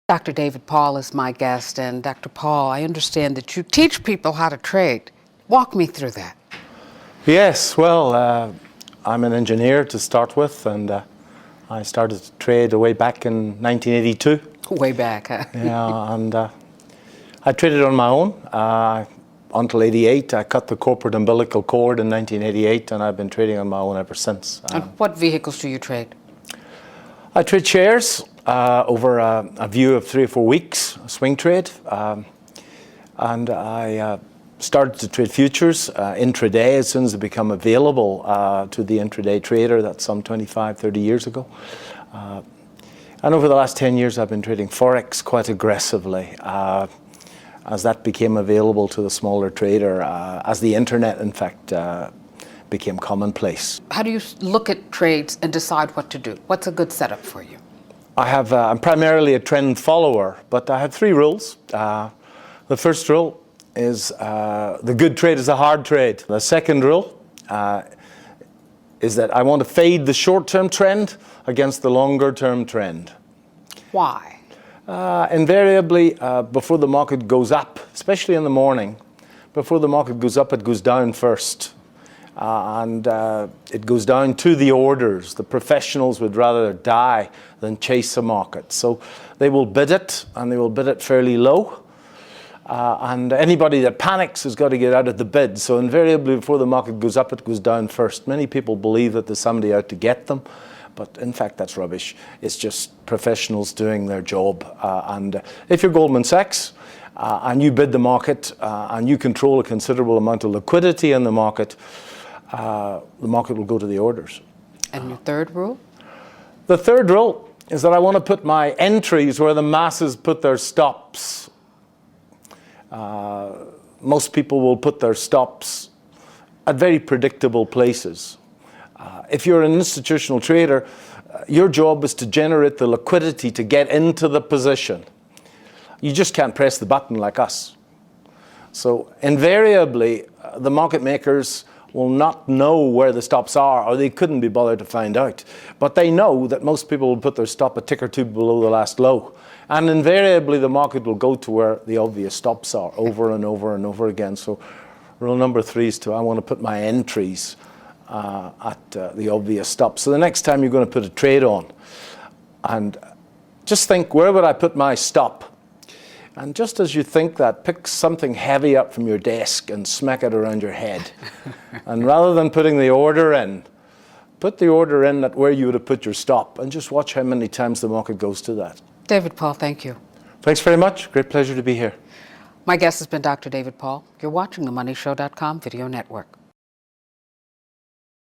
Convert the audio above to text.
Dr. David Paul is my guest, and Dr. Paul, I understand that you teach people how to trade. Walk me through that. Yes, well, I'm an engineer to start with, and I started to trade way back in 1982. Way back, huh? Yeah, and I traded on my own until 88. I cut the corporate umbilical cord in 1988, and I've been trading on my own ever since. And what vehicles do you trade? I trade shares over a view of 3 or 4 weeks, a swing trade. And I started to trade futures intraday as soon as they become available to the intraday trader. That's some 25, 30 years ago. And over the last 10 years, I've been trading Forex quite aggressively as that became available to the smaller trader, as the internet, in fact, became commonplace. How do you look at trades and decide what to do? What's a good setup for you? I'm primarily a trend follower, but I have 3 rules. The first rule is the good trade is a hard trade. The second rule is that I want to fade the short-term trend against the longer-term trend. Why? Invariably, before the market goes up, especially in the morning, before the market goes up, it goes down first. And it goes down to the orders. The professionals would rather die than chase a market. So they will bid it, and they will bid it fairly low. And anybody that panics has got to get out of the bid. So invariably, before the market goes up, it goes down first. Many people believe that there's somebody out to get them. But in fact, that's rubbish. It's just professionals doing their job. And if you're Goldman Sachs, and you bid the market, and you control a considerable amount of liquidity in the market will go to the orders. And your third rule? The third rule is that I want to put my entries where the masses put their stops. Most people will put their stops at very predictable places. If you're an institutional trader, your job is to generate the liquidity to get into the position. You just can't press the button like us. So invariably, the market makers will not know where the stops are, or they couldn't be bothered to find out. But they know that most people will put their stop a tick or two below the last low. And invariably, the market will go to where the obvious stops are over and over and over again. So rule number 3 is I want to put my entries at the obvious stops. So the next time you're going to put a trade on, and just think, where would I put my stop? And just as you think that, pick something heavy up from your desk and smack it around your head. And rather than putting the order in, put the order in at where you would have put your stop, and just watch how many times the market goes to that. David Paul, thank you. Thanks very much. Great pleasure to be here. My guest has been Dr. David Paul. You're watching the MoneyShow.com video network.